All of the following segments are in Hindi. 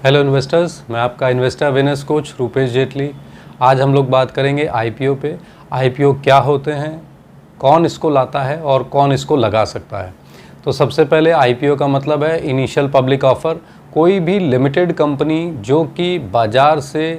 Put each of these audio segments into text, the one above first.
हेलो इन्वेस्टर्स, मैं आपका investor awareness coach Rupesh Jaitley. आज हम लोग बात करेंगे आईपीओ पे। आईपीओ क्या होते हैं, कौन इसको लाता है और कौन इसको लगा सकता है। तो सबसे पहले आईपीओ का मतलब है इनिशियल पब्लिक ऑफ़र। कोई भी लिमिटेड कंपनी जो कि बाज़ार से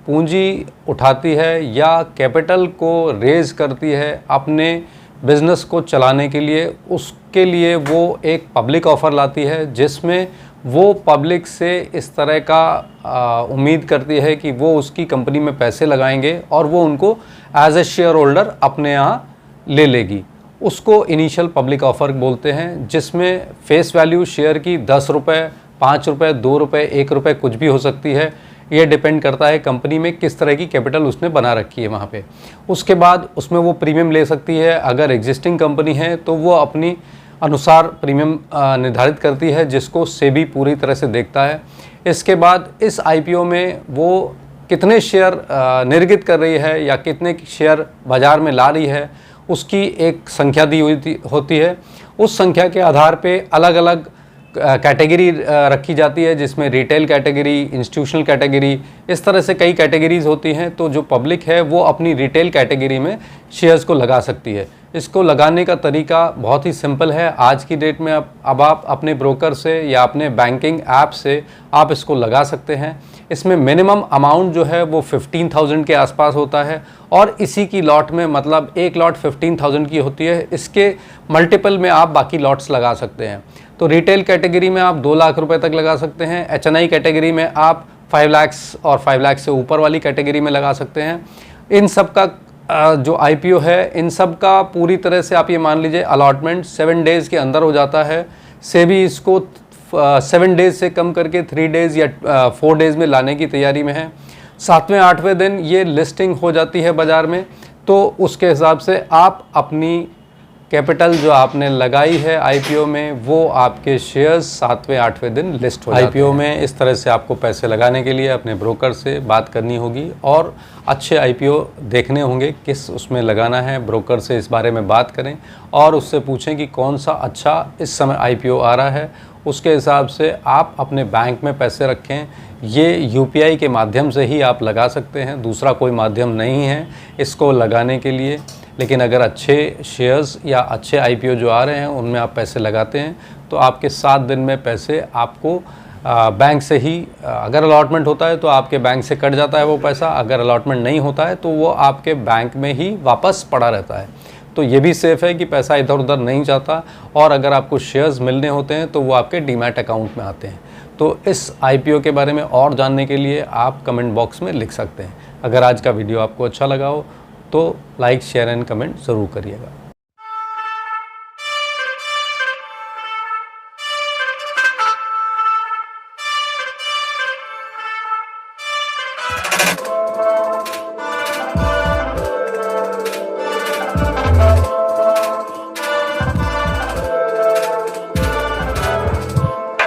पूंजी उठाती है या कैपिटल को रेज़ करती है अपने बिज़नेस को चलाने के लिए, उसके लिए वो एक पब्लिक ऑफ़र लाती है जिसमें वो पब्लिक से इस तरह का उम्मीद करती है कि वो उसकी कंपनी में पैसे लगाएंगे और वो उनको एज ए शेयर होल्डर अपने यहाँ ले लेगी। उसको इनिशियल पब्लिक ऑफ़र बोलते हैं, जिसमें फेस वैल्यू शेयर की 10 रुपये, 5 रुपये, 2 रुपये, 1 रुपये कुछ भी हो सकती है। ये डिपेंड करता है कंपनी में किस तरह की कैपिटल उसने बना रखी है वहाँ पे। उसके बाद उसमें वो प्रीमियम ले सकती है। अगर एग्जिस्टिंग कंपनी है तो वो अपनी अनुसार प्रीमियम निर्धारित करती है, जिसको सेबी पूरी तरह से देखता है। इसके बाद इस आईपीओ में वो कितने शेयर निर्गत कर रही है या कितने शेयर बाज़ार में ला रही है, उसकी एक संख्या दी हुई होती है। उस संख्या के आधार पे अलग अलग कैटेगरी रखी जाती है, जिसमें रिटेल कैटेगरी, इंस्टीट्यूशनल कैटेगरी, इस तरह से कई कैटेगरीज होती हैं। तो जो पब्लिक है वो अपनी रिटेल कैटेगरी में शेयर्स को लगा सकती है। इसको लगाने का तरीका बहुत ही सिंपल है। आज की डेट में अब आप अपने ब्रोकर से या अपने बैंकिंग ऐप से आप इसको लगा सकते हैं। इसमें मिनिमम अमाउंट जो है वो 15,000 के आसपास होता है और इसी की लॉट में, मतलब एक लॉट 15,000 की होती है, इसके मल्टीपल में आप बाकी लॉट्स लगा सकते हैं। तो रिटेल कैटेगरी में आप 2 लाख रुपए तक लगा सकते हैं। एचएनआई कैटेगरी में आप 5 लाख और 5 लाख से ऊपर वाली कैटेगरी में लगा सकते हैं। इन सब का जो आईपीओ है, इन सब का पूरी तरह से आप ये मान लीजिए अलॉटमेंट 7 डेज़ के अंदर हो जाता है। सेबी इसको 7 डेज़ से कम करके 3 डेज़ या 4 डेज़ में लाने की तैयारी में है। 7वें 8वें दिन ये लिस्टिंग हो जाती है बाज़ार में। तो उसके हिसाब से आप अपनी कैपिटल जो आपने लगाई है आईपीओ में, वो आपके शेयर्स 7वें 8वें दिन लिस्ट हो जाते हैं। आईपीओ में इस तरह से आपको पैसे लगाने के लिए अपने ब्रोकर से बात करनी होगी और अच्छे आईपीओ देखने होंगे किस उसमें लगाना है। ब्रोकर से इस बारे में बात करें और उससे पूछें कि कौन सा अच्छा इस समय आईपीओ आ रहा है। उसके हिसाब से आप अपने बैंक में पैसे रखें। ये यूपीआई के माध्यम से ही आप लगा सकते हैं, दूसरा कोई माध्यम नहीं है इसको लगाने के लिए। लेकिन अगर अच्छे शेयर्स या अच्छे आईपीओ जो आ रहे हैं उनमें आप पैसे लगाते हैं तो आपके 7 दिन में पैसे आपको बैंक से ही, अगर अलॉटमेंट होता है तो आपके बैंक से कट जाता है वो पैसा, अगर अलॉटमेंट नहीं होता है तो वो आपके बैंक में ही वापस पड़ा रहता है। तो ये भी सेफ़ है कि पैसा इधर उधर नहीं जाता। और अगर आपको शेयर्स मिलने होते हैं तो वो आपके डीमैट अकाउंट में आते हैं। तो इस आईपीओ के बारे में और जानने के लिए आप कमेंट बॉक्स में लिख सकते हैं। अगर आज का वीडियो आपको अच्छा लगा हो तो लाइक, शेयर एंड कमेंट ज़रूर करिएगा।